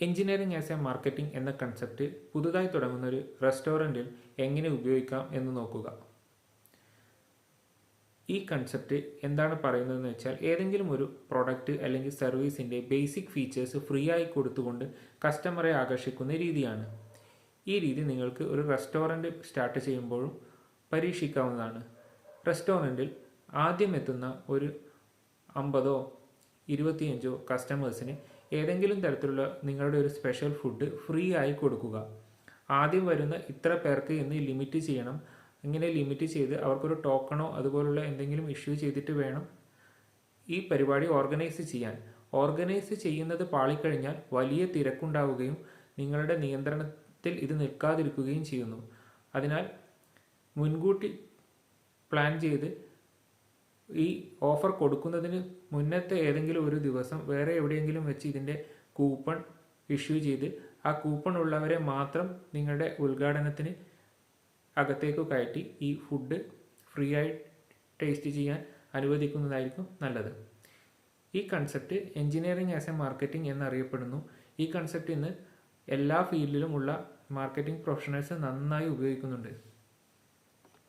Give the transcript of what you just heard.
Engineering as A marketing എന്ന concept പുതുതായി തുടങ്ങുന്ന ഒരു റെസ്റ്റോറൻറ്റിൽ എങ്ങനെ ഉപയോഗിക്കാം എന്ന് നോക്കുക. ഈ കൺസെപ്റ്റ് എന്താണ് പറയുന്നതെന്ന് വെച്ചാൽ, ഏതെങ്കിലും ഒരു പ്രൊഡക്റ്റ് അല്ലെങ്കിൽ സർവീസിൻ്റെ ബേസിക് ഫീച്ചേഴ്സ് ഫ്രീ ആയി കൊടുത്തുകൊണ്ട് കസ്റ്റമറെ ആകർഷിക്കുന്ന രീതിയാണ്. ഈ രീതി നിങ്ങൾക്ക് ഒരു റെസ്റ്റോറൻറ്റ് സ്റ്റാർട്ട് ചെയ്യുമ്പോഴും പരീക്ഷിക്കാവുന്നതാണ്. റെസ്റ്റോറൻറ്റിൽ ആദ്യം എത്തുന്ന ഒരു 50 25 കസ്റ്റമേഴ്സിന് ഏതെങ്കിലും തരത്തിലുള്ള നിങ്ങളുടെ ഒരു സ്പെഷ്യൽ ഫുഡ് ഫ്രീ ആയി കൊടുക്കുക. ആദ്യം വരുന്ന ഇത്ര പേർക്ക് എന്ന് ലിമിറ്റ് ചെയ്യണം. ഇങ്ങനെ ലിമിറ്റ് ചെയ്ത് അവർക്കൊരു ടോക്കണോ അതുപോലുള്ള എന്തെങ്കിലും ഇഷ്യൂ ചെയ്തിട്ട് വേണം ഈ പരിപാടി ഓർഗനൈസ് ചെയ്യാൻ. ഓർഗനൈസ് ചെയ്യുന്നത് പാളിക്കഴിഞ്ഞാൽ വലിയ തിരക്കുണ്ടാവുകയും നിങ്ങളുടെ നിയന്ത്രണത്തിൽ ഇത് നിൽക്കാതിരിക്കുകയും ചെയ്യുന്നു. അതിനാൽ മുൻകൂട്ടി പ്ലാൻ ചെയ്ത് ഈ ഓഫർ കൊടുക്കുന്നതിന് മുന്നത്തെ ഏതെങ്കിലും ഒരു ദിവസം വേറെ എവിടെയെങ്കിലും വെച്ച് ഇതിൻ്റെ കൂപ്പൺ ഇഷ്യൂ ചെയ്ത് ആ കൂപ്പൺ ഉള്ളവരെ മാത്രം നിങ്ങളുടെ ഉദ്ഘാടനത്തിന് അകത്തേക്ക് കയറ്റി ഈ ഫുഡ് ഫ്രീ ആയി ടേസ്റ്റ് ചെയ്യാൻ അനുവദിക്കുന്നതായിരിക്കും നല്ലത്. ഈ concept engineering as A marketing എന്നറിയപ്പെടുന്നു. ഈ കൺസെപ്റ്റ് ഇന്ന് എല്ലാ ഫീൽഡിലും ഉള്ള മാർക്കറ്റിംഗ് പ്രൊഫഷണൽസ് നന്നായി ഉപയോഗിക്കുന്നുണ്ട്.